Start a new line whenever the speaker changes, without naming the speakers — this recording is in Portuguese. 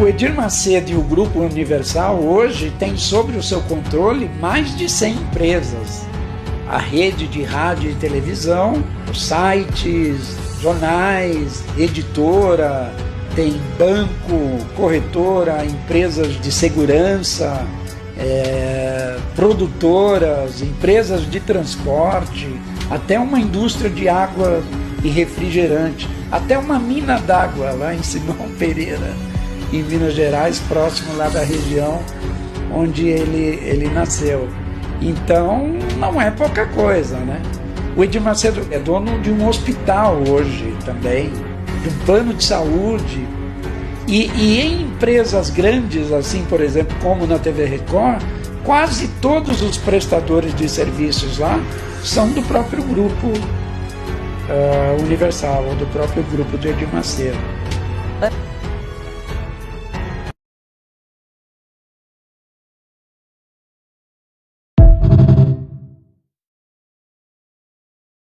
O Edir Macedo e o Grupo Universal hoje têm sobre o seu controle mais de 100 empresas. A rede de rádio e televisão, os sites, jornais, editora, tem banco, corretora, empresas de segurança, produtoras, empresas de transporte, até uma indústria de água e refrigerante, até uma mina d'água lá em Simão Pereira, em Minas Gerais, próximo lá da região onde ele nasceu. Então, não é pouca coisa, né? O Edir Macedo é dono de um hospital hoje também, de um plano de saúde. E em empresas grandes, assim, por exemplo, como na TV Record, quase todos os prestadores de serviços lá são do próprio grupo Universal, ou do próprio grupo do Edir Macedo.